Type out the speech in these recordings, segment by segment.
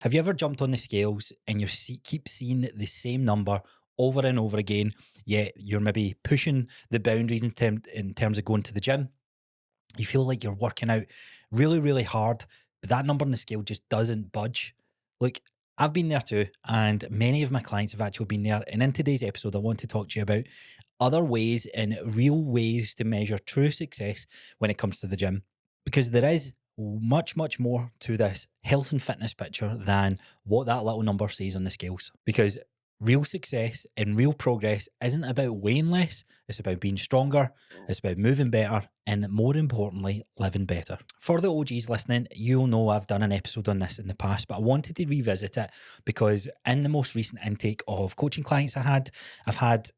Have you ever jumped on the scales and keep seeing the same number over and over again, yet you're maybe pushing the boundaries in terms of going to the gym? You feel like you're working out really, really hard, but that number on the scale just doesn't budge. Look, I've been there too, and many of my clients have actually been there. And in today's episode, I want to talk to you about other ways and real ways to measure true success when it comes to the gym. Because there is much, much more to this health and fitness picture than what that little number says on the scales. Because real success and real progress isn't about weighing less, it's about being stronger, it's about moving better, and more importantly, living better. For the OGs listening, you'll know I've done an episode on this in the past, but I wanted to revisit it because in the most recent intake of coaching clients I've had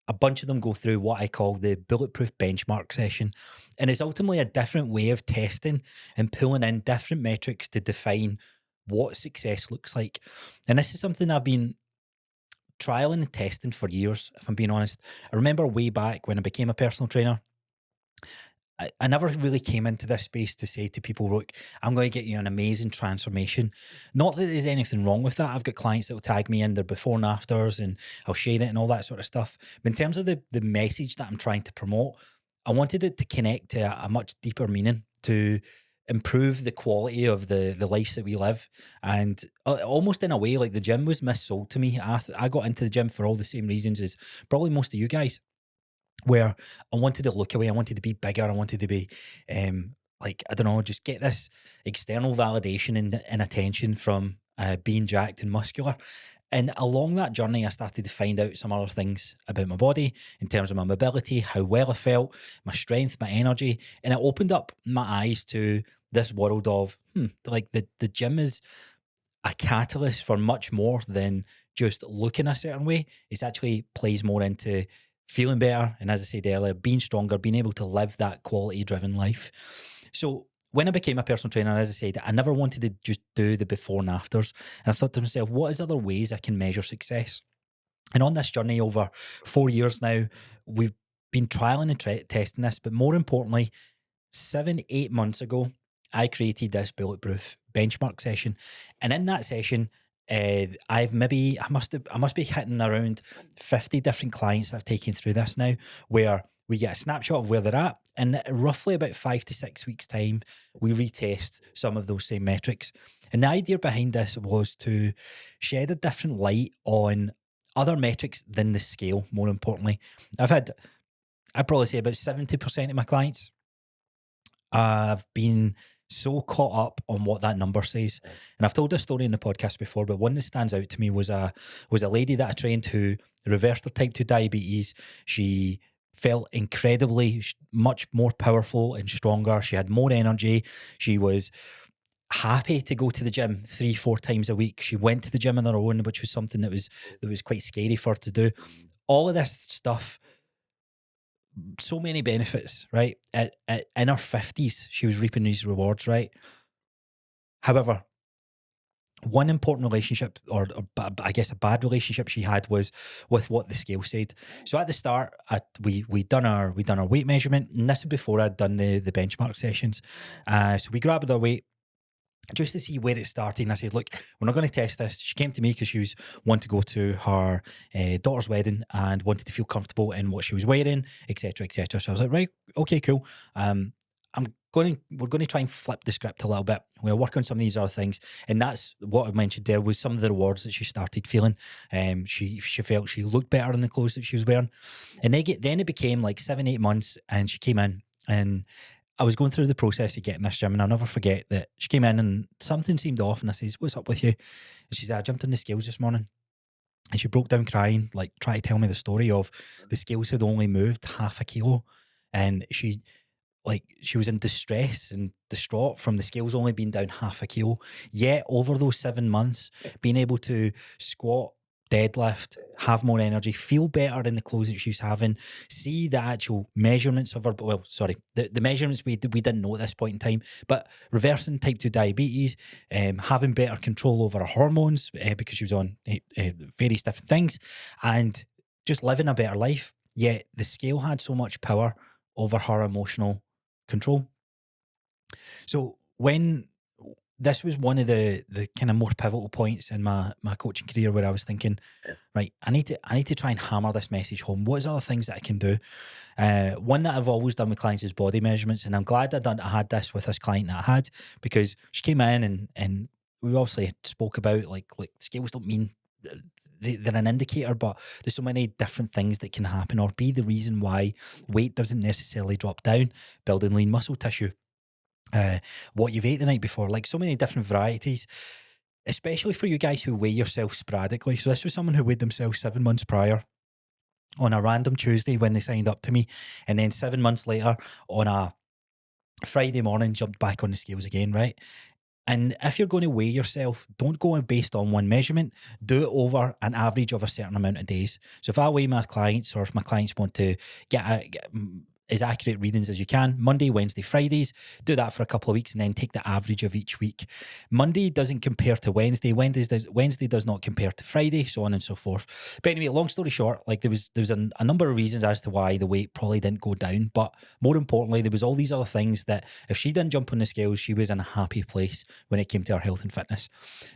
a bunch of them go through what I call the bulletproof benchmark session. And it's ultimately a different way of testing and pulling in different metrics to define what success looks like. And this is something I've been trialing and testing for years, if I'm being honest. I remember way back when I became a personal trainer, I never really came into this space to say to people, look, I'm going to get you an amazing transformation. Not that there's anything wrong with that. I've got clients that will tag me in their before and afters and I'll share it and all that sort of stuff. But in terms of the message that I'm trying to promote, I wanted it to connect to a much deeper meaning, to improve the quality of the lives that we live. And almost in a way, like the gym was missold to me. I got into the gym for all the same reasons as probably most of you guys, where I wanted to look away, I wanted to be bigger, I wanted to be like, I don't know, just get this external validation and attention from being jacked and muscular. And along that journey, I started to find out some other things about my body in terms of my mobility, how well I felt, my strength, my energy. And it opened up my eyes to this world of, like the gym is a catalyst for much more than just looking a certain way. It actually plays more into feeling better. And as I said earlier, being stronger, being able to live that quality driven life. So when I became a personal trainer, as I said, I never wanted to just do the before and afters. And I thought to myself, what is other ways I can measure success? And on this journey over 4 years now, we've been trialing and testing this, but more importantly, 7, 8 months ago, I created this bulletproof benchmark session. And in that session, I must be hitting around 50 different clients I've taken through this now, where we get a snapshot of where they're at. And roughly about 5 to 6 weeks' time, we retest some of those same metrics. And the idea behind this was to shed a different light on other metrics than the scale, more importantly. I'd probably say about 70% of my clients have been so caught up on what that number says. And I've told this story in the podcast before, but one that stands out to me was a lady that I trained who reversed her type 2 diabetes. She felt incredibly much more powerful and stronger. She had more energy. She was happy to go to the gym 3, 4 times a week. She went to the gym on her own, which was something that was quite scary for her to do. All of this stuff, so many benefits, right? In her 50s, she was reaping these rewards, right? However, one important relationship, or I guess a bad relationship she had, was with what the scale said. So at the start, we done our weight measurement, and this was before I'd done the benchmark sessions. So we grabbed her weight just to see where it started. And I said, look, we're not going to test this. She came to me because she was wanting to go to her daughter's wedding and wanted to feel comfortable in what she was wearing, etc., etc. So I was like, right, okay, cool. We're going to try and flip the script a little bit. We'll work on some of these other things. And that's what I mentioned there, was some of the rewards that she started feeling. She felt she looked better in the clothes that she was wearing. And then it became like 7, 8 months, and she came in, and I was going through the process of getting this gym, and I'll never forget that she came in and something seemed off, and I says, what's up with you? And she said, I jumped on the scales this morning. And she broke down crying, like trying to tell me the story of the scales had only moved half a kilo. And she was in distress and distraught from the scales only being down half a kilo. Yet over those 7 months, being able to squat, deadlift, have more energy, feel better in the clothes that she was having, see the actual measurements of her, the measurements we didn't know at this point in time, but reversing type 2 diabetes, having better control over her hormones, because she was on various different things, and just living a better life. Yet the scale had so much power over her emotional control. So when this was one of the kind of more pivotal points in my coaching career where I was thinking, right, I need to try and hammer this message home. What is other things that I can do? One that I've always done with clients is body measurements, and I'm glad I had this with this client that I had, because she came in and we obviously spoke about like scales don't mean they're an indicator, but there's so many different things that can happen or be the reason why weight doesn't necessarily drop down. Building lean muscle tissue, what you've ate the night before, like so many different varieties, especially for you guys who weigh yourself sporadically. So this was someone who weighed themselves 7 months prior on a random Tuesday when they signed up to me, and then 7 months later on a Friday morning jumped back on the scales again, right? And if you're going to weigh yourself, don't go based on one measurement. Do it over an average of a certain amount of days. So if I weigh my clients, or if my clients want to get as accurate readings as you can, Monday, Wednesday, Fridays, do that for a couple of weeks and then take the average of each week. Monday doesn't compare to Wednesday. Wednesday does not compare to Friday, so on and so forth. But anyway, long story short, like there was a number of reasons as to why the weight probably didn't go down. But more importantly, there was all these other things that if she didn't jump on the scales, she was in a happy place when it came to her health and fitness.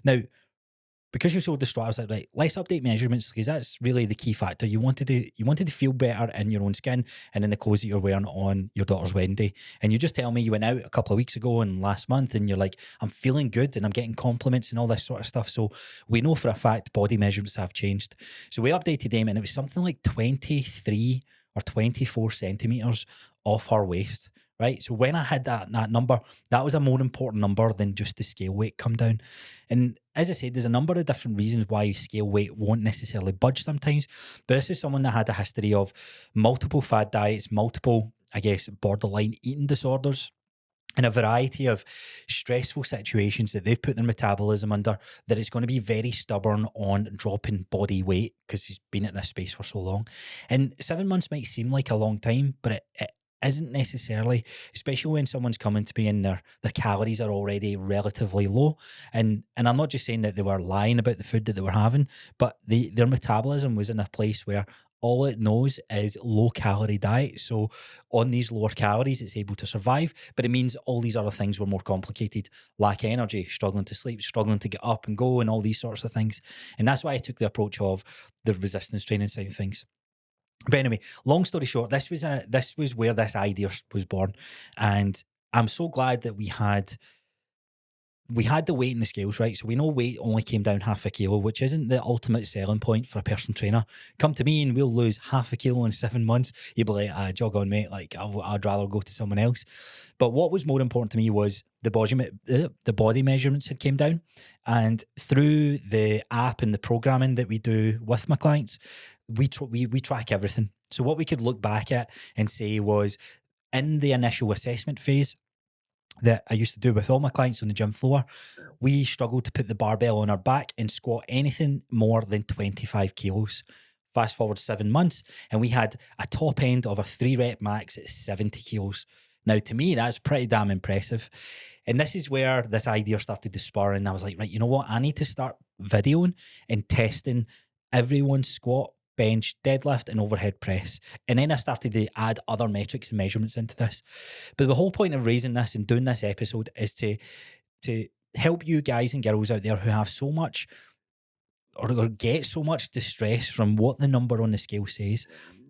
Now, because you're so distraught, I was like, right, let's update measurements, because that's really the key factor. You wanted to feel better in your own skin and in the clothes that you're wearing on your daughter's wedding day. And you just tell me you went out a couple of weeks ago and last month, and you're like, I'm feeling good and I'm getting compliments and all this sort of stuff. So we know for a fact body measurements have changed. So we updated them, and it was something like 23 or 24 centimeters off her waist. Right. So when I had that number, that was a more important number than just the scale weight come down. And as I said, there's a number of different reasons why scale weight won't necessarily budge sometimes. But this is someone that had a history of multiple fad diets, multiple, I guess, borderline eating disorders, and a variety of stressful situations that they've put their metabolism under, that it's going to be very stubborn on dropping body weight because he's been in this space for so long. And 7 months might seem like a long time, but it isn't necessarily, especially when someone's coming to me and their calories are already relatively low. And I'm not just saying that they were lying about the food that they were having, but their metabolism was in a place where all it knows is low calorie diet. So on these lower calories, it's able to survive, but it means all these other things were more complicated. Lack of energy, struggling to sleep, struggling to get up and go, and all these sorts of things. And that's why I took the approach of the resistance training side of things. But anyway, long story short, this was where this idea was born, and I'm so glad that we had the weight in the scales, right? So we know weight only came down half a kilo, which isn't the ultimate selling point for a personal trainer. Come to me and we'll lose half a kilo in 7 months. You'll be like, jog on, mate. Like, I'd rather go to someone else. But what was more important to me was the body measurements had came down. And through the app and the programming that we do with my clients, we track everything. So what we could look back at and say was, in the initial assessment phase that I used to do with all my clients on the gym floor, we struggled to put the barbell on our back and squat anything more than 25 kilos. Fast forward 7 months, and we had a top end of a 3-rep max at 70 kilos. Now, to me, that's pretty damn impressive. And this is where this idea started to spur, and I was like, right, you know what? I need to start videoing and testing everyone's squat, bench, deadlift, and overhead press. And then I started to add other metrics and measurements into this. But the whole point of raising this and doing this episode is to help you guys and girls out there who have so much or get so much distress from what the number on the scale says.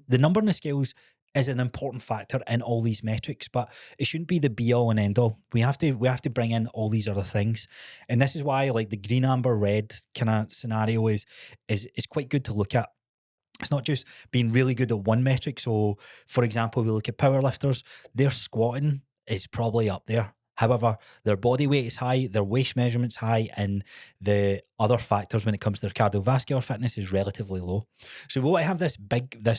The number on the scales is an important factor in all these metrics, but it shouldn't be the be all and end all. We have to bring in all these other things. And this is why, like, the green, amber, red kind of scenario is quite good to look at. It's not just being really good at one metric. So, for example, we look at powerlifters, their squatting is probably up there. However, their body weight is high, their waist measurement's high, and the other factors when it comes to their cardiovascular fitness is relatively low. So we want to have this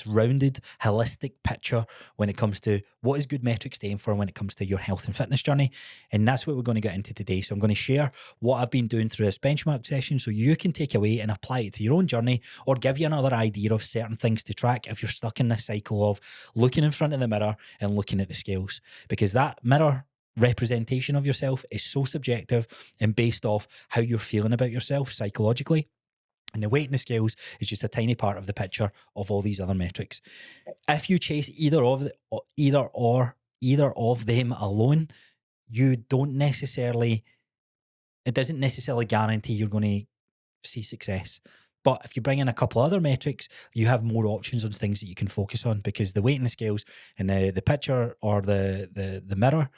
rounded, holistic picture when it comes to what is good metrics to aim for when it comes to your health and fitness journey. And that's what we're going to get into today. So I'm going to share what I've been doing through this benchmark session so you can take away and apply it to your own journey, or give you another idea of certain things to track if you're stuck in this cycle of looking in front of the mirror and looking at the scales. Because that mirror representation of yourself is so subjective and based off how you're feeling about yourself psychologically. And the weight in the scales is just a tiny part of the picture of all these other metrics. If you chase either of them alone, you don't necessarily it doesn't necessarily guarantee you're going to see success. But if you bring in a couple other metrics, you have more options on things that you can focus on, because the weight in the scales and the picture or the mirror,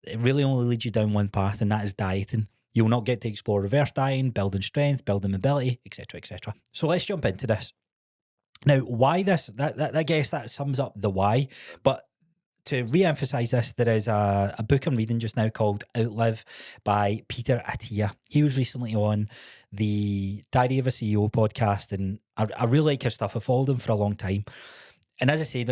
it really only leads you down one path, and that is dieting. You'll not get to explore reverse dieting, building strength, building mobility, etc., etc. So let's jump into this. Now, why this? That I guess that sums up the why. But to re-emphasize this, there is a book I'm reading just now called Outlive by Peter Attia. He was recently on the Diary of a CEO podcast, and I really like his stuff. I followed him for a long time. And as I said,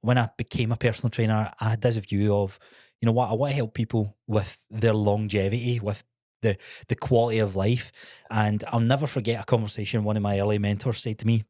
when I became a personal trainer, I had this view of, you know what, I want to help people with their longevity, with the quality of life. And I'll never forget a conversation one of my early mentors said to me.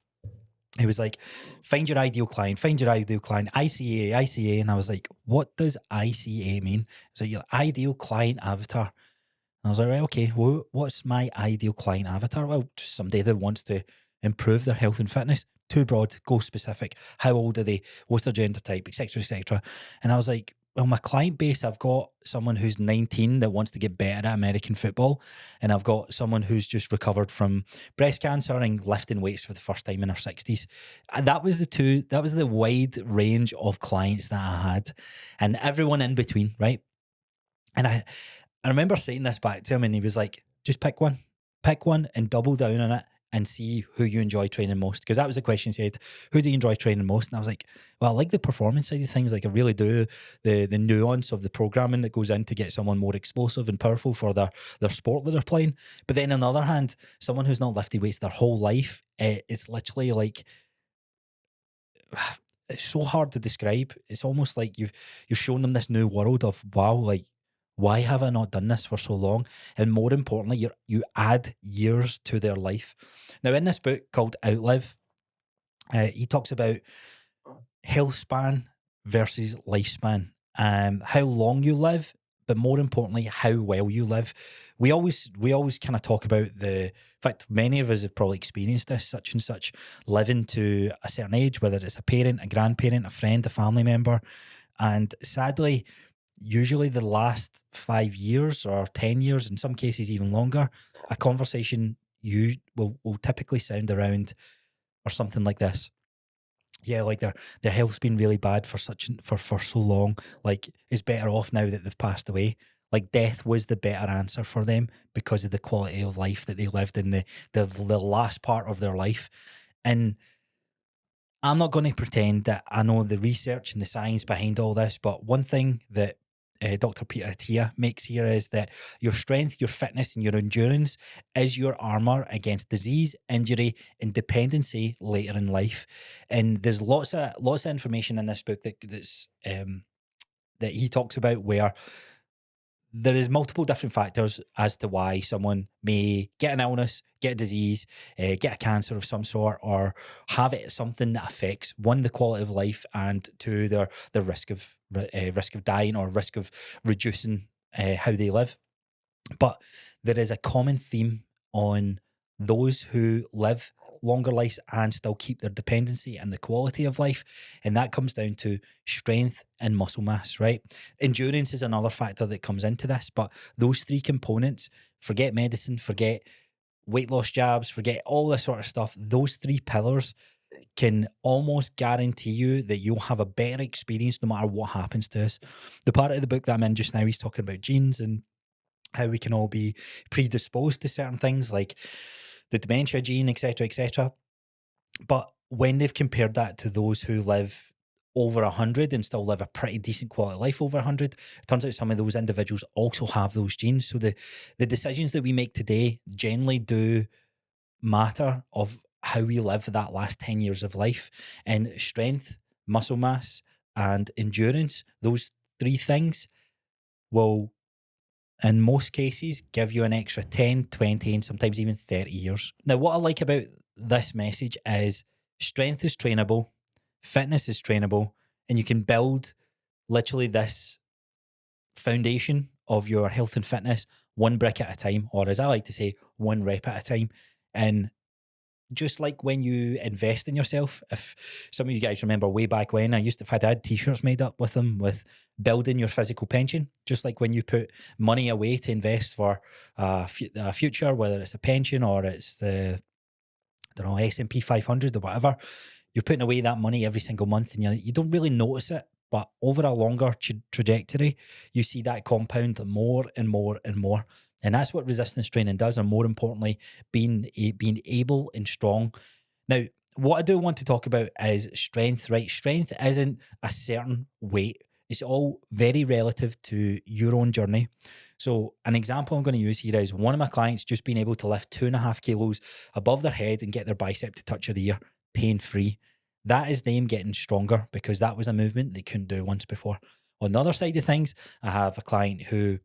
He was like, find your ideal client, ICA. And I was like, what does ICA mean? It's like, your ideal client avatar. And I was like, right, okay, well, what's my ideal client avatar? Well, just somebody that wants to improve their health and fitness. Too broad, go specific. How old are they? What's their gender type, etc., etc. And I was like, well, my client base, I've got someone who's 19 that wants to get better at American football, and I've got someone who's just recovered from breast cancer and lifting weights for the first time in her 60s. And that was the wide range of clients that I had, and everyone in between, right? And I remember saying this back to him, and he was like, just pick one and double down on it and see who you enjoy training most. Because that was the question. He said, who do you enjoy training most? And I was like, well, I like the performance side of things. Like, I really do. The nuance of the programming that goes in to get someone more explosive and powerful for their sport that they're playing. But then on the other hand, someone who's not lifted weights their whole life, it's literally like, it's so hard to describe. It's almost like you're showing them this new world of, wow, like, why have I not done this for so long? And more importantly, you add years to their life. Now, in this book called Outlive, he talks about health span versus lifespan, how long you live, but more importantly, how well you live. We always kind of talk about in fact, many of us have probably experienced this, such and such, living to a certain age, whether it's a parent, a grandparent, a friend, a family member. And sadly, usually the last 5 years or 10 years, in some cases even longer, a conversation you will typically sound around or something like this. Yeah, like their health's been really bad for so long. Like, it's better off now that they've passed away. Like, death was the better answer for them because of the quality of life that they lived in the last part of their life. And I'm not going to pretend that I know the research and the science behind all this, but one thing that Dr. Peter Attia makes here is that your strength, your fitness, and your endurance is your armor against disease, injury, and dependency later in life. And there's lots of information in this book that he talks about where there is multiple different factors as to why someone may get an illness, get a disease, get a cancer of some sort, or have it something that affects, one, the quality of life, and two, their risk of dying or risk of reducing how they live. But there is a common theme on those who live longer lives and still keep their dependency and the quality of life. And that comes down to strength and muscle mass, right? Endurance is another factor that comes into this, but those three components, forget medicine, forget weight loss jabs, forget all this sort of stuff. Those three pillars can almost guarantee you that you'll have a better experience no matter what happens to us. The part of the book that I'm in just now, he's talking about genes and how we can all be predisposed to certain things like the dementia gene, etc., etc. But when they've compared that to those who live over 100 and still live a pretty decent quality of life over 100, it turns out some of those individuals also have those genes. So the decisions that we make today generally do matter of how we live that last 10 years of life. And strength, muscle mass, and endurance, those three things will, in most cases, give you an extra 10, 20, and sometimes even 30 years. Now, what I like about this message is strength is trainable, fitness is trainable, and you can build literally this foundation of your health and fitness one brick at a time, or as I like to say, one rep at a time. And just like when you invest in yourself. If some of you guys remember way back when, I had t-shirts made up with them with building your physical pension, just like when you put money away to invest for a future, whether it's a pension or it's the, I don't know, S&P 500 or whatever, you're putting away that money every single month and you don't really notice it. But over a longer trajectory, you see that compound more and more and more. And that's what resistance training does. And more importantly, being able and strong. Now, what I do want to talk about is strength, right? Strength isn't a certain weight. It's all very relative to your own journey. So an example I'm going to use here is one of my clients just being able to lift 2.5 kilos above their head and get their bicep to touch their ear pain-free. That is them getting stronger because that was a movement they couldn't do once before. On the other side of things, I have a client who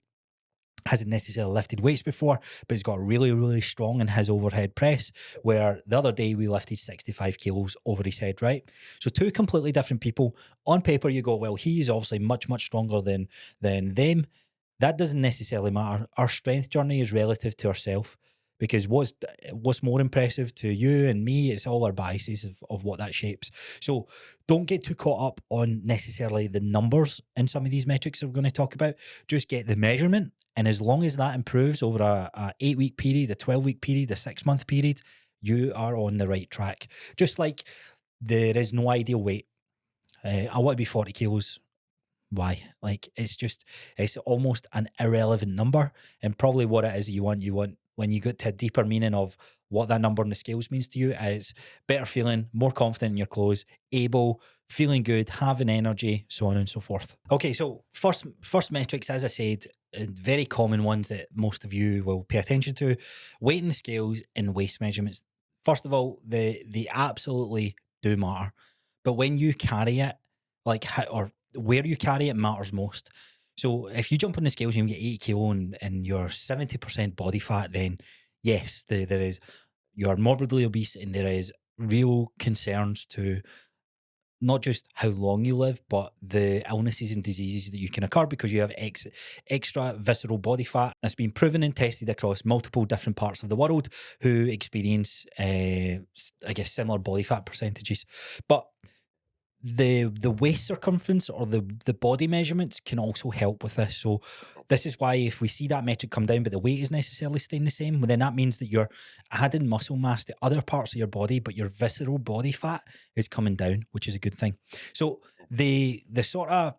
hasn't necessarily lifted weights before, but he's got really, really strong in his overhead press, where the other day we lifted 65 kilos over his head, right? So two completely different people. On paper, you go, well, he's obviously much, much stronger than them. That doesn't necessarily matter. Our strength journey is relative to ourselves, because what's more impressive to you and me, it's all our biases of what that shapes. So don't get too caught up on necessarily the numbers in some of these metrics that we're going to talk about. Just get the measurement. And as long as that improves over a 8-week period, a 12-week period, a 6-month period, you are on the right track. Just like there is no ideal weight. I want to be 40 kilos. Why? Like, it's almost an irrelevant number. And probably what it is you want when you get to a deeper meaning of what that number on the scales means to you is better feeling, more confident in your clothes, able, feeling good, having energy, so on and so forth. Okay, so first metrics, as I said, very common ones that most of you will pay attention to: weight in the scales and waist measurements. First of all, they absolutely do matter. But when you carry it, like or where you carry it matters most. So if you jump on the scales and you get 80 kilo and you're 70% body fat, then yes, there is, you're morbidly obese, and there is real concerns to not just how long you live, but the illnesses and diseases that you can occur because you have extra visceral body fat. It's been proven and tested across multiple different parts of the world who experience, I guess, similar body fat percentages. But the waist circumference or the body measurements can also help with this. So this is why if we see that metric come down but the weight is necessarily staying the same, well, then that means that you're adding muscle mass to other parts of your body, but your visceral body fat is coming down, which is a good thing. So the sort of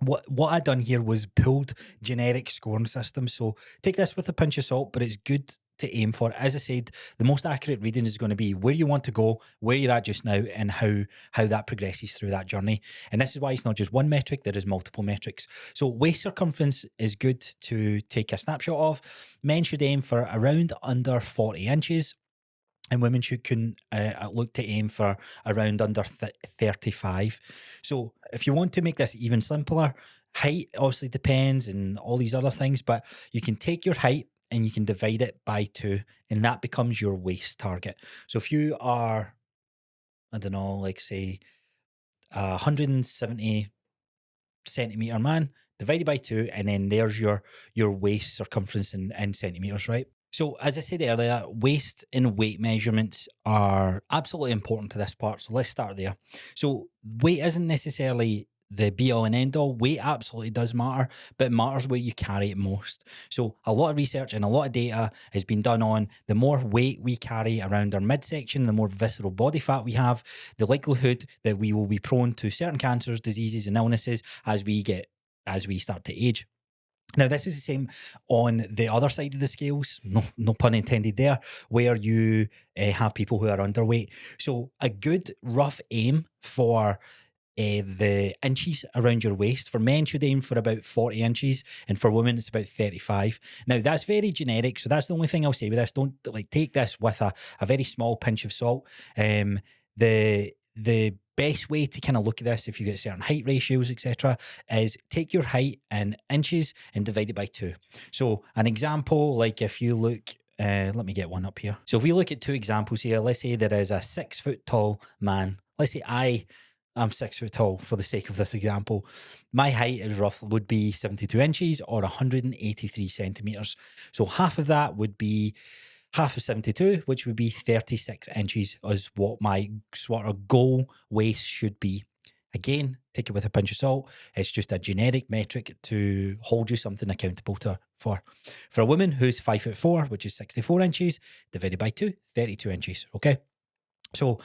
what I done here was pulled generic scoring system. So take this with a pinch of salt, but it's good to aim for. As I said, the most accurate reading is going to be where you want to go, where you're at just now, and how that progresses through that journey. And this is why it's not just one metric, there is multiple metrics. So waist circumference is good to take a snapshot of. Men should aim for around under 40 inches. And women can look to aim for around under 35. So if you want to make this even simpler, height obviously depends and all these other things, but you can take your height and you can divide it by 2, and that becomes your waist target. So if you are, I don't know, like say 170 centimeter man, divided by 2, and then there's your waist circumference in centimeters, right? So as I said earlier, waist and weight measurements are absolutely important to this part. So let's start there. So weight isn't necessarily the be all and end all. Weight absolutely does matter, but it matters where you carry it most. So a lot of research and a lot of data has been done on the more weight we carry around our midsection, the more visceral body fat we have, the likelihood that we will be prone to certain cancers, diseases and illnesses as we start to age. Now, this is the same on the other side of the scales, no pun intended there, where you have people who are underweight. So a good rough aim for the inches around your waist, for men should aim for about 40 inches, and for women it's about 35. Now, that's very generic, so that's the only thing I'll say with this. Don't take this with a very small pinch of salt. The best way to kind of look at this, if you get certain height ratios, etc., is take your height in inches and divide it by 2. So an example, like if you look, let me get one up here. So if we look at 2 examples here, let's say there is a 6 foot tall man. Let's say I'm 6 foot tall for the sake of this example. My height would be 72 inches or 183 centimeters. So half of that would be half of 72, which would be 36 inches, is what my sort of goal waist should be. Again, take it with a pinch of salt. It's just a generic metric to hold you something accountable to for. For a woman who's 5'4", which is 64 inches, divided by 2, 32 inches. Okay. So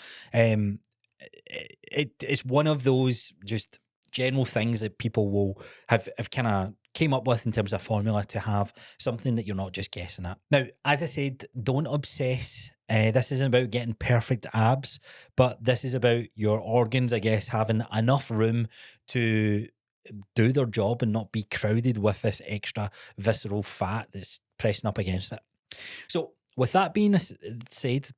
it's one of those just general things that people will have kind of came up with in terms of formula to have something that you're not just guessing at. Now, as I said, don't obsess. This isn't about getting perfect abs, but this is about your organs, I guess, having enough room to do their job and not be crowded with this extra visceral fat that's pressing up against it. So with that being said,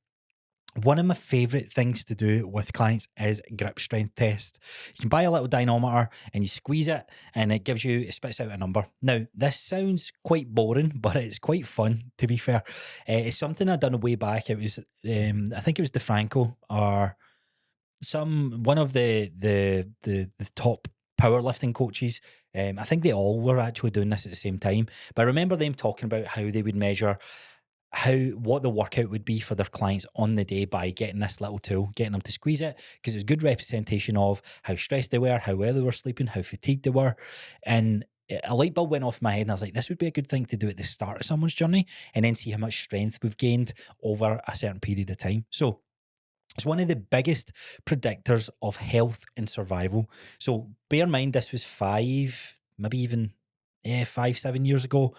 one of my favorite things to do with clients is grip strength test. You can buy a little dynamometer and you squeeze it and it spits out a number. Now, this sounds quite boring, but it's quite fun, to be fair. It's something I'd done way back. It was, I think it was DeFranco or one of the top powerlifting coaches. I think they all were actually doing this at the same time. But I remember them talking about how they would measure what the workout would be for their clients on the day by getting this little tool, getting them to squeeze it, because it's good representation of how stressed they were, how well they were sleeping, how fatigued they were. And a light bulb went off in my head and I was like, this would be a good thing to do at the start of someone's journey and then see how much strength we've gained over a certain period of time. So it's one of the biggest predictors of health and survival. So bear in mind, this was 5-7 years ago.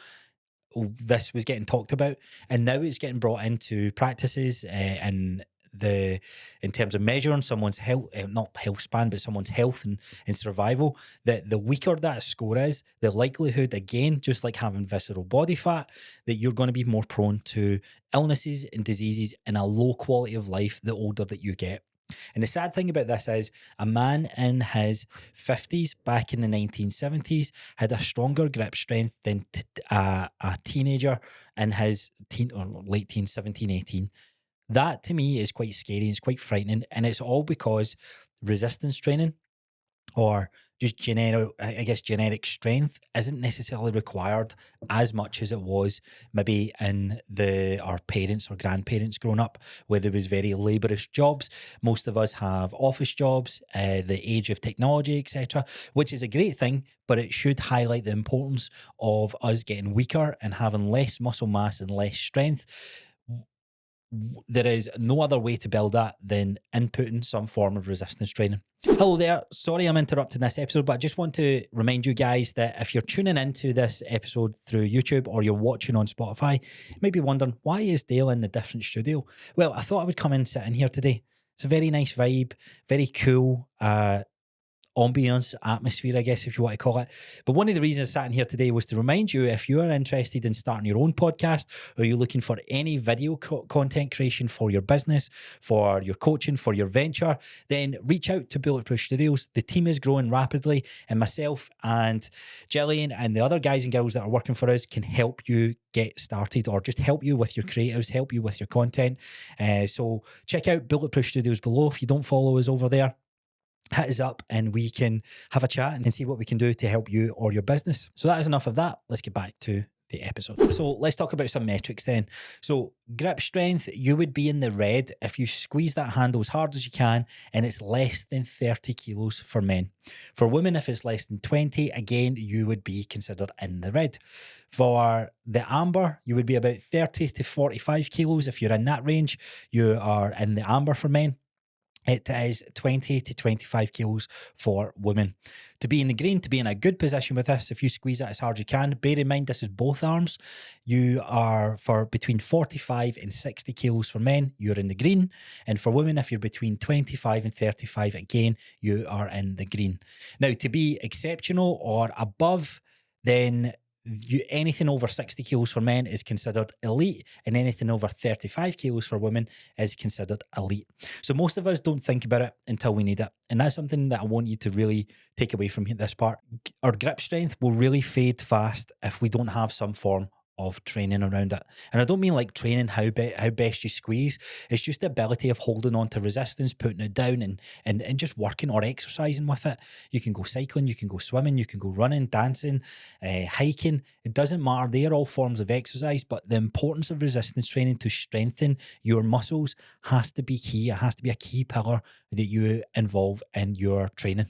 This was getting talked about, and now it's getting brought into practices in terms of measuring someone's health, not health span, but someone's health and survival. That the weaker that score is, the likelihood, again, just like having visceral body fat, that you're going to be more prone to illnesses and diseases and a low quality of life the older that you get. And the sad thing about this is a man in his 50s back in the 1970s had a stronger grip strength than a teenager in his late teens, 17, 18. That to me is quite scary. It's quite frightening. And it's all because resistance training or just genetic strength isn't necessarily required as much as it was maybe in our parents or grandparents growing up, where there was very laborious jobs. Most of us have office jobs, the age of technology, etc., which is a great thing, but it should highlight the importance of us getting weaker and having less muscle mass and less strength. There is no other way to build that than inputting some form of resistance training. Hello there. Sorry I'm interrupting this episode, but I just want to remind you guys that if you're tuning into this episode through YouTube or you're watching on Spotify, you might be wondering, why is Dale in the different studio? Well, I thought I would come and sit in here today. It's a very nice vibe, very cool, ambience, atmosphere, I guess, if you want to call it. But one of the reasons I sat in here today was to remind you, if you are interested in starting your own podcast, or you're looking for any video content creation for your business, for your coaching, for your venture, then reach out to Bulletproof Studios. The team is growing rapidly, and myself and Jillian and the other guys and girls that are working for us can help you get started, or just help you with your creatives, help you with your content. So check out Bulletproof Studios below. If you don't follow us over there, hit us up and we can have a chat and see what we can do to help you or your business. So that is enough of that. Let's get back to the episode. So let's talk about some metrics then. So grip strength, you would be in the red if you squeeze that handle as hard as you can and it's less than 30 kilos for men. For women, if it's less than 20, again, you would be considered in the red. For the amber, you would be about 30 to 45 kilos. If you're in that range, you are in the amber for men. It is 20 to 25 kilos for women. To be in the green, to be in a good position with this, if you squeeze it as hard as you can, bear in mind this is both arms, you are for between 45 and 60 kilos for men, you're in the green. And for women, if you're between 25 and 35, again, you are in the green. Now, to be exceptional or above, then anything over 60 kilos for men is considered elite, and anything over 35 kilos for women is considered elite. So most of us don't think about it until we need it. And that's something that I want you to really take away from this part. Our grip strength will really fade fast if we don't have some form of training around it. And I don't mean like training how best you squeeze. It's just the ability of holding on to resistance, putting it down, and just working or exercising with it. You can go cycling, you can go swimming, you can go running, dancing, hiking. It doesn't matter. They are all forms of exercise, but the importance of resistance training to strengthen your muscles has to be key. It has to be a key pillar that you involve in your training.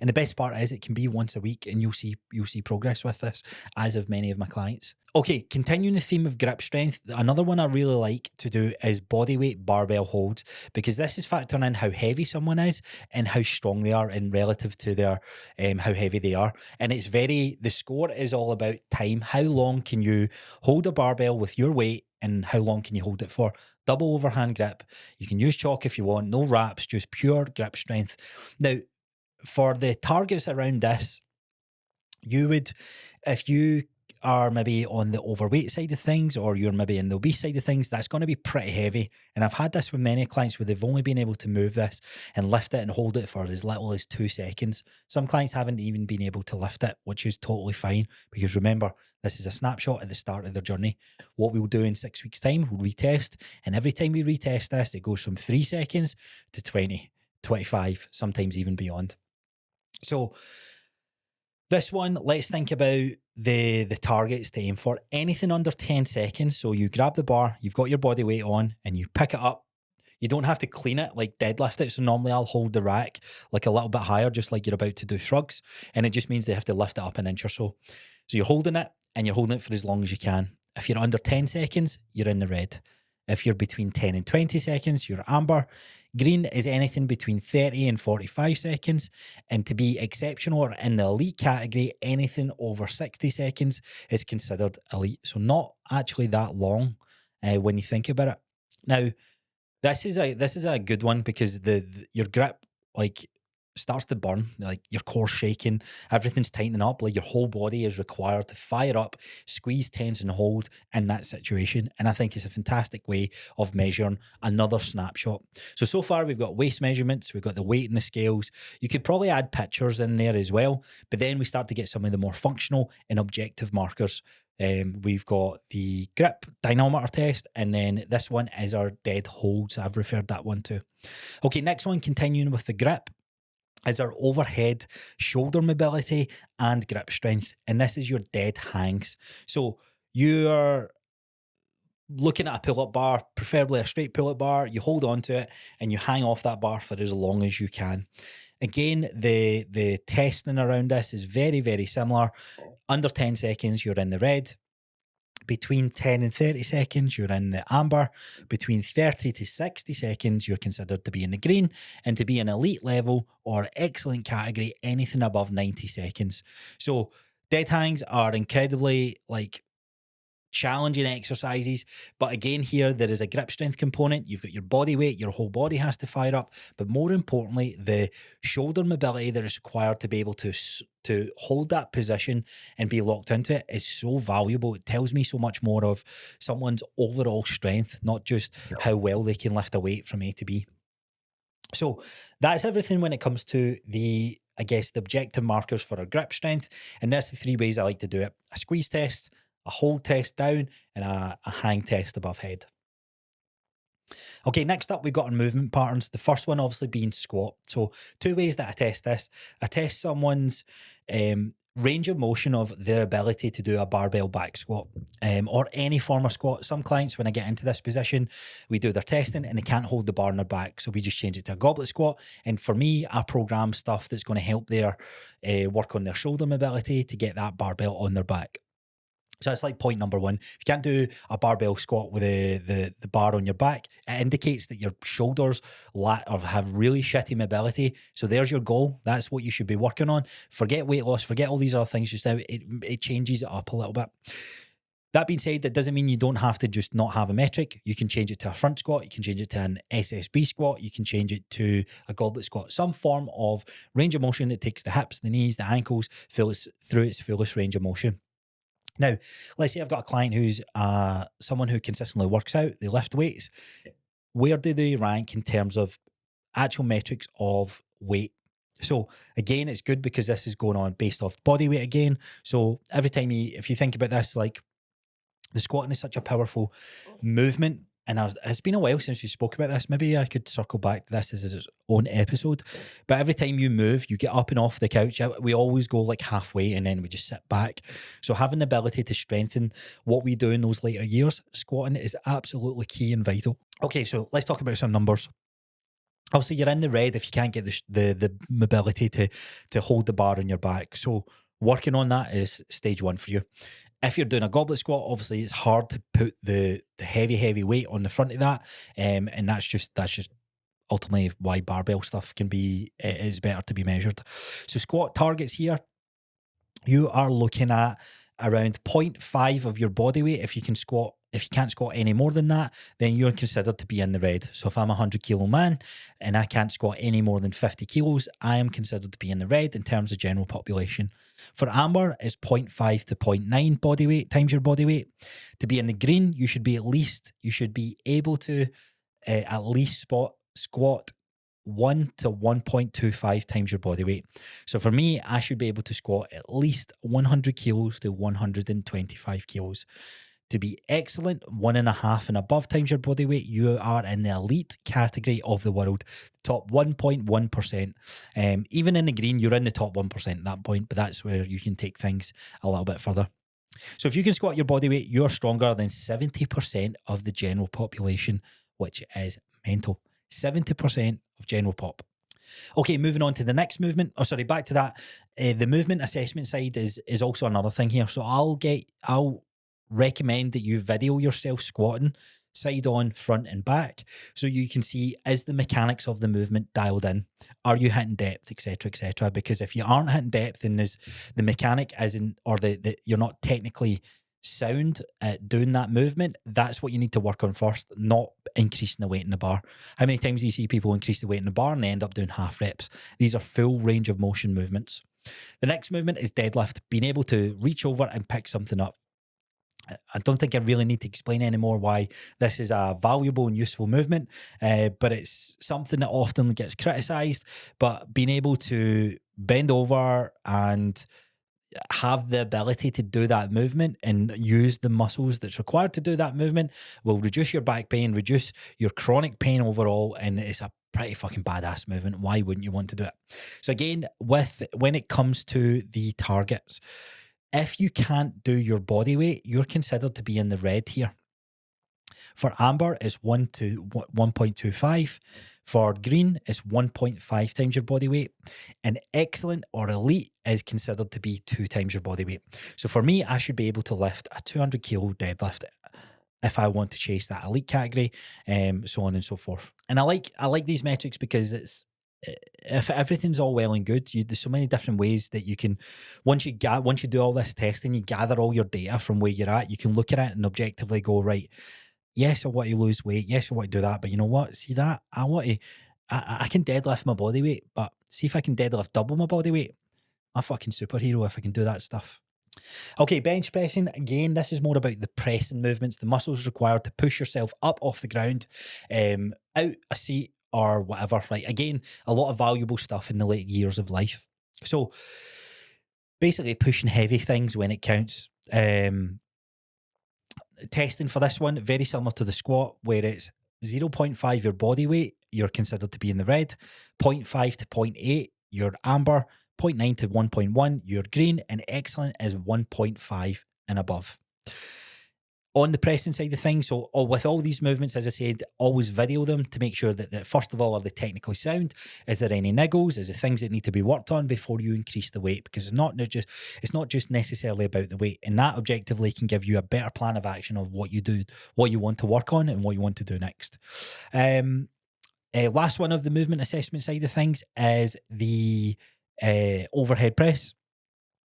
And the best part is it can be once a week and you'll see progress with this, as of many of my clients. Okay, continuing the theme of grip strength, another one I really like to do is bodyweight barbell holds, because this is factoring in how heavy someone is and how strong they are in relative to their how heavy they are. And the score is all about time. How long can you hold a barbell with your weight and how long can you hold it for? Double overhand grip. You can use chalk if you want, no wraps, just pure grip strength. Now, for the targets around this, you would, if you are maybe on the overweight side of things or you're maybe in the obese side of things, that's going to be pretty heavy. And I've had this with many clients where they've only been able to move this and lift it and hold it for as little as 2 seconds. Some clients haven't even been able to lift it, which is totally fine, because remember, this is a snapshot at the start of their journey. What we'll do in 6 weeks' time, we'll retest. And every time we retest this, it goes from 3 seconds to 20, 25, sometimes even beyond. So this one, let's think about the targets to aim for. Anything under 10 seconds. So you grab the bar, you've got your body weight on, and you pick it up. You don't have to clean it, like deadlift it. So normally I'll hold the rack like a little bit higher, just like you're about to do shrugs. And it just means they have to lift it up an inch or so. So you're holding it, and you're holding it for as long as you can. If you're under 10 seconds, you're in the red. If you're between 10 and 20 seconds, you're amber. Green is anything between 30 and 45 seconds. And to be exceptional or in the elite category, anything over 60 seconds is considered elite. So not actually that long when you think about it. Now, this is a good one because your grip starts to burn, like your core's shaking, everything's tightening up, like your whole body is required to fire up, squeeze, tense, and hold in that situation. And I think it's a fantastic way of measuring another snapshot. So far we've got waist measurements, we've got the weight and the scales. You could probably add pictures in there as well, but then we start to get some of the more functional and objective markers. We've got the grip dynamometer test, and then this one is our dead holds. I've referred that one to. Okay, next one, continuing with the grip, is our overhead shoulder mobility and grip strength. And this is your dead hangs. So you're looking at a pull-up bar, preferably a straight pull-up bar. You hold on to it and you hang off that bar for as long as you can. Again, the testing around this is very, very similar. Under 10 seconds, you're in the red. Between 10 and 30 seconds, you're in the amber. Between 30 to 60 seconds, you're considered to be in the green. And to be an elite level or excellent category, anything above 90 seconds. So dead hangs are incredibly challenging exercises, but again here there is a grip strength component. You've got your body weight, your whole body has to fire up, but more importantly the shoulder mobility that is required to be able to hold that position and be locked into it is so valuable. It tells me so much more of someone's overall strength, not just how well they can lift a weight from A to B. So that's everything when it comes to the objective markers for our grip strength, and that's the 3 ways I like to do it: a squeeze test, a hold test down, and a hang test above head. Okay, next up, we've got our movement patterns. The first one obviously being squat. So 2 ways that I test this. I test someone's range of motion of their ability to do a barbell back squat or any form of squat. Some clients, when I get into this position, we do their testing and they can't hold the bar on their back. So we just change it to a goblet squat. And for me, I program stuff that's going to help their work on their shoulder mobility to get that barbell on their back. So that's like point number 1. If you can't do a barbell squat with the bar on your back, it indicates that your shoulders have really shitty mobility. So there's your goal. That's what you should be working on. Forget weight loss, forget all these other things just now. It changes it up a little bit. That being said, that doesn't mean you don't have to just not have a metric. You can change it to a front squat. You can change it to an SSB squat. You can change it to a goblet squat. Some form of range of motion that takes the hips, the knees, the ankles through its fullest range of motion. Now, let's say I've got a client who's someone who consistently works out, they lift weights. Where do they rank in terms of actual metrics of weight? So again, it's good because this is going on based off body weight again. So every time if you think about this, like The squatting is such a powerful movement. And it's been a while since we spoke about this. Maybe I could circle back to this as its own episode. But every time you move, you get up and off the couch. We always go like halfway and then we just sit back. So having the ability to strengthen what we do in those later years, squatting is absolutely key and vital. Okay, so let's talk about some numbers. Obviously, you're in the red if you can't get the mobility to hold the bar on your back. So working on that is stage one for you. If you're doing a goblet squat, obviously it's hard to put the heavy weight on the front of that, and that's just ultimately why barbell stuff is better to be measured. So squat targets here, you are looking at around 0.5 of your body weight. If you can't squat any more than that, then you're considered to be in the red. So if I'm a 100 kilo man and I can't squat any more than 50 kilos, I am considered to be in the red in terms of general population. For amber, it's 0.5 to 0.9 body weight times your body weight. To be in the green, you should be able to at least squat 1 to 1.25 times your body weight. So for me, I should be able to squat at least 100 kilos to 125 kilos. To be excellent, 1.5 and above times your body weight, you are in the elite category of the world, top 1.1%. Even in the green, you're in the top 1% at that point, but that's where you can take things a little bit further. So if you can squat your body weight, you're stronger than 70% of the general population, which is mental. 70% of general pop. Okay, moving on to the next movement. Back to that. The movement assessment side is also another thing here. So I'll recommend that you video yourself squatting side on, front and back, so you can see, is the mechanics of the movement dialed in? Are you hitting depth, etc., etc.? Because if you aren't hitting depth and there's the mechanic isn't, or you're not technically sound at doing that movement, that's what you need to work on first, not increasing the weight in the bar. How many times do you see people increase the weight in the bar and they end up doing half reps? These are full range of motion movements. The next movement is deadlift, being able to reach over and pick something up. I don't think I really need to explain anymore why this is a valuable and useful movement, but it's something that often gets criticised. But being able to bend over and have the ability to do that movement and use the muscles that's required to do that movement will reduce your back pain, reduce your chronic pain overall, and it's a pretty fucking badass movement. Why wouldn't you want to do it? So again, when it comes to the targets, if you can't do your body weight, you're considered to be in the red here. For amber, it's 1 to 1.25. For green, it's 1.5 times your body weight. And excellent or elite is considered to be 2 times your body weight. So for me, I should be able to lift a 200 kilo deadlift if I want to chase that elite category, so on and so forth. And I like these metrics because if everything's all well and good, there's so many different ways that you can, once you do all this testing, you gather all your data from where you're at, you can look at it and objectively go, right, yes, I want to lose weight, yes, I want to do that, but you know what, see that, I can deadlift my body weight, but see if I can deadlift double my body weight, I'm a fucking superhero if I can do that stuff. Okay, bench pressing. Again, this is more about the pressing movements, the muscles required to push yourself up off the ground, out a seat, or whatever, right? Again, a lot of valuable stuff in the late years of life. So basically pushing heavy things when it counts. Testing for this one, very similar to the squat, where it's 0.5 your body weight, you're considered to be in the red, 0.5 to 0.8, you're amber, 0.9 to 1.1, you're green, and excellent is 1.5 and above. On the pressing side of things, so with all these movements, as I said, always video them to make sure that first of all, are they technically sound? Is there any niggles? Is there things that need to be worked on before you increase the weight? Because it's not just necessarily about the weight, and that objectively can give you a better plan of action of what you do, what you want to work on, and what you want to do next. Last one of the movement assessment side of things is the overhead press.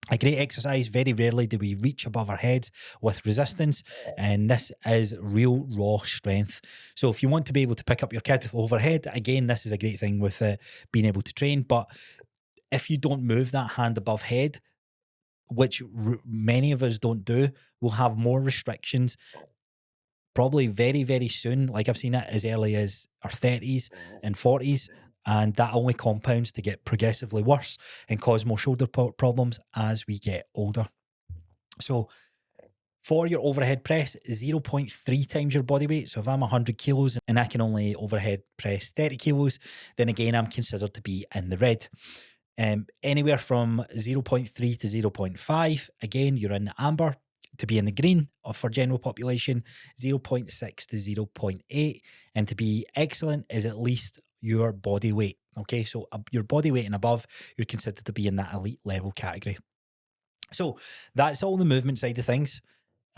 A great exercise. Very rarely do we reach above our heads with resistance, and this is real raw strength. So if you want to be able to pick up your kid overhead, again, this is a great thing with being able to train. But if you don't move that hand above head, which many of us don't do, we'll have more restrictions probably very, very soon. Like I've seen it as early as our 30s and 40s. And that only compounds to get progressively worse and cause more shoulder problems as we get older. So For your overhead press, 0.3 times your body weight. So if I'm 100 kilos and I can only overhead press 30 kilos, then again, I'm considered to be in the red. Anywhere from 0.3 to 0.5, again, you're in the amber. To be in the green, or for general population, 0.6 to 0.8. And to be excellent is at least your body weight. Okay, so your body weight and above, you're considered to be in that elite level category. So that's all the movement side of things.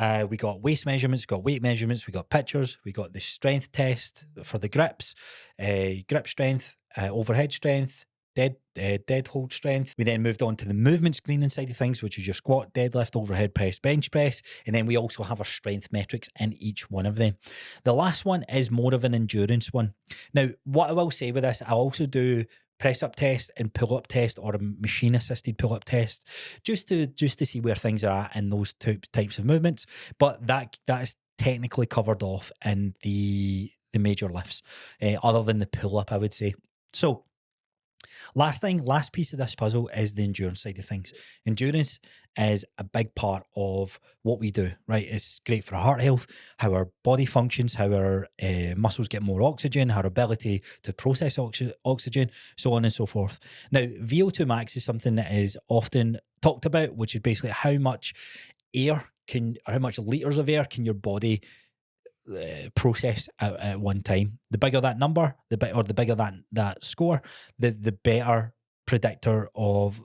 We got waist measurements, we got weight measurements, we got pictures, we got the strength test for the grips, grip strength, overhead strength, dead hold strength. We then moved on to the movement screening side of things, which is your squat, deadlift, overhead press, bench press. And then we also have our strength metrics in each one of them. The last one is more of an endurance one. Now, what I will say with this, I'll also do press up test and pull up test, or a machine assisted pull up test, just to see where things are at in those two types of movements. But that is technically covered off in the major lifts, other than the pull up, I would say. So last piece of this puzzle is the endurance side of things. Endurance is a big part of what we do, right? It's great for our heart health, how our body functions, how our muscles get more oxygen, our ability to process oxygen, so on and so forth. Now, VO2 max is something that is often talked about, which is basically how much liters of air can your body process at one time. The bigger that number, the bigger that score, the better predictor of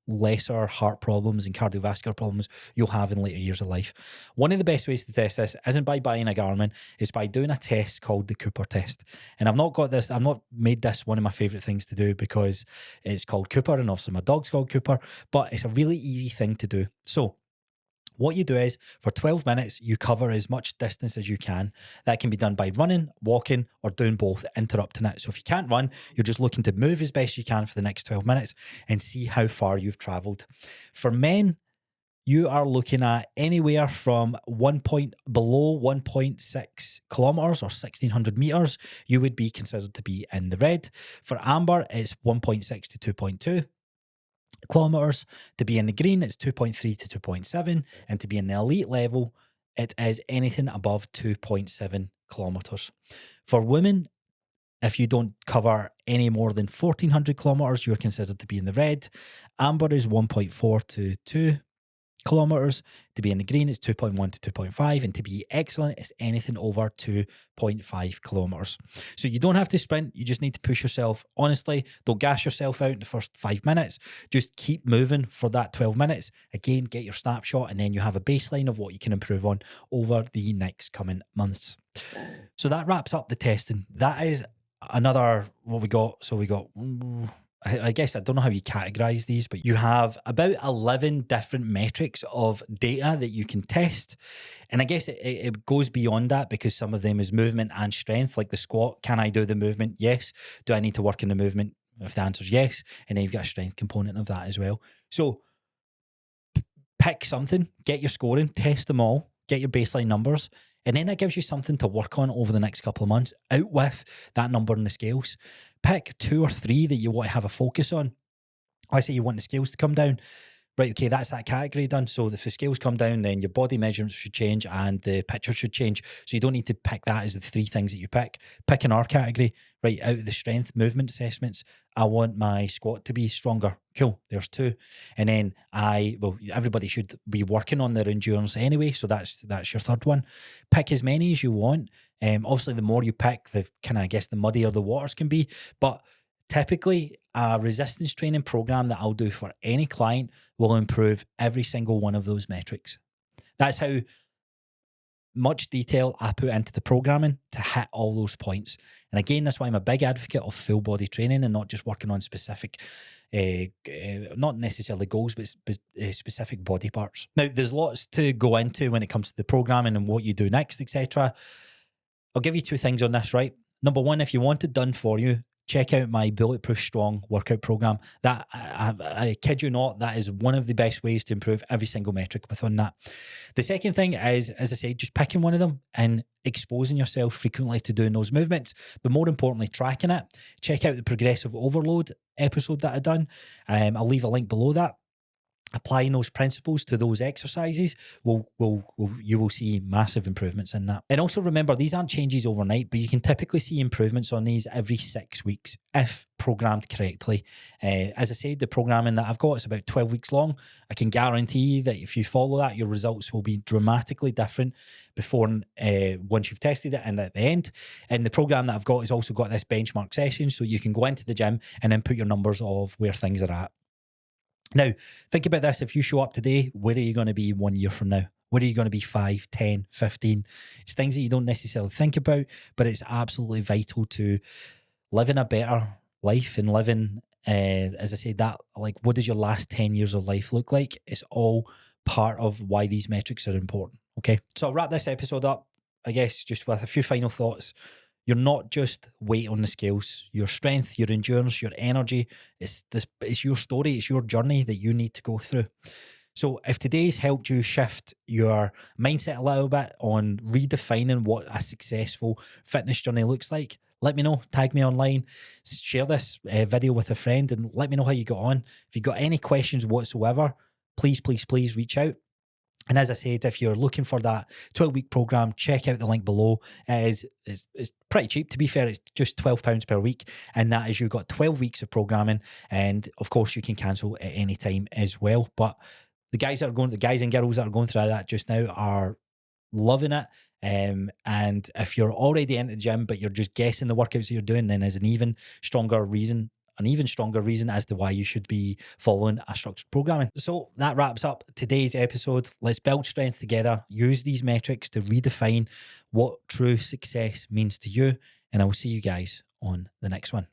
lesser heart problems and cardiovascular problems you'll have in later years of life. One of the best ways to test this isn't by buying a Garmin, it's by doing a test called the Cooper test. And I've not made this one of my favorite things to do because it's called Cooper, and obviously my dog's called Cooper, but it's a really easy thing to do. So what you do is, for 12 minutes, you cover as much distance as you can. That can be done by running, walking, or doing both, interrupting it. So if you can't run, you're just looking to move as best you can for the next 12 minutes and see how far you've traveled. For men, you are looking at anywhere from below 1.6 kilometers or 1,600 meters. You would be considered to be in the red. For amber, it's 1.6 to 2.2. kilometers. To be in the green, it's 2.3 to 2.7, and to be in the elite level, it is anything above 2.7 kilometers. For women, if you don't cover any more than 1,400 kilometers, you're considered to be in the red. Amber is 1.4 to 2 kilometers. To be in the green, it's 2.1 to 2.5, and to be excellent, it's anything over 2.5 kilometers. So you don't have to sprint, you just need to push yourself. Honestly, don't gas yourself out in the first 5 minutes. Just keep moving for that 12 minutes. Again, get your snapshot, and then you have a baseline of what you can improve on over the next coming months. So that wraps up the testing. That is another what we got. So we got, I guess, I don't know how you categorize these, but you have about 11 different metrics of data that you can test. And I guess it goes beyond that, because some of them is movement and strength, like the squat. Can I do the movement? Yes. Do I need to work in the movement? If the answer is yes. And then you've got a strength component of that as well. So pick something, get your scoring, test them all, get your baseline numbers, and then that gives you something to work on over the next couple of months, out with that number on the scales. Pick 2 or 3 that you want to have a focus on. I say you want the scales to come down. Right, okay, that's that category done. So if the scales come down, then your body measurements should change and the picture should change. So you don't need to pick that as the 3 things that you pick. Pick an R category, right, out of the strength movement assessments. I want my squat to be stronger. Cool, there's 2. And then everybody should be working on their endurance anyway. So that's your 3rd one. Pick as many as you want. Obviously, the more you pick, the the muddier the waters can be. But typically, a resistance training program that I'll do for any client will improve every single one of those metrics. That's how much detail I put into the programming to hit all those points. And again, that's why I'm a big advocate of full body training and not just working on specific, not necessarily goals, but specific body parts. Now, there's lots to go into when it comes to the programming and what you do next, etc. I'll give you 2 things on this, right? Number 1, if you want it done for you, check out my Bulletproof Strong workout program. That I kid you not, that is one of the best ways to improve every single metric within that. The second thing is, as I said, just picking one of them and exposing yourself frequently to doing those movements, but more importantly, tracking it. Check out the progressive overload episode that I've done. I'll leave a link below that. applying those principles to those exercises, you will see massive improvements in that. And also remember, these aren't changes overnight, but you can typically see improvements on these every 6 weeks if programmed correctly. As I said, the programming that I've got is about 12 weeks long. I can guarantee that if you follow that, your results will be dramatically different before once you've tested it and at the end. And the program that I've got has also got this benchmark session, so you can go into the gym and then put your numbers of where things are at. Now, think about this. If you show up today, where are you going to be 1 year from now? Where are you going to be 5, 10, 15? It's things that you don't necessarily think about, but it's absolutely vital to living a better life and living, as I said, that, like, what does your last 10 years of life look like? It's all part of why these metrics are important, okay? So I'll wrap this episode up, I guess, just with a few final thoughts. You're not just weight on the scales. Your strength, your endurance, your energy, it's your story, it's your journey that you need to go through. So if today's helped you shift your mindset a little bit on redefining what a successful fitness journey looks like, let me know. Tag me online, share this video with a friend, and let me know how you got on. If you've got any questions whatsoever, please reach out. And as I said, if you're looking for that 12-week program, check out the link below. It's pretty cheap, to be fair. It's just £12 per week. And that is, you've got 12 weeks of programming. And of course, you can cancel at any time as well. But the guys and girls that are going through that just now are loving it. And if you're already into the gym, but you're just guessing the workouts that you're doing, then there's an even stronger reason as to why you should be following a structured programming. So that wraps up today's episode. Let's build strength together. Use these metrics to redefine what true success means to you. And I will see you guys on the next one.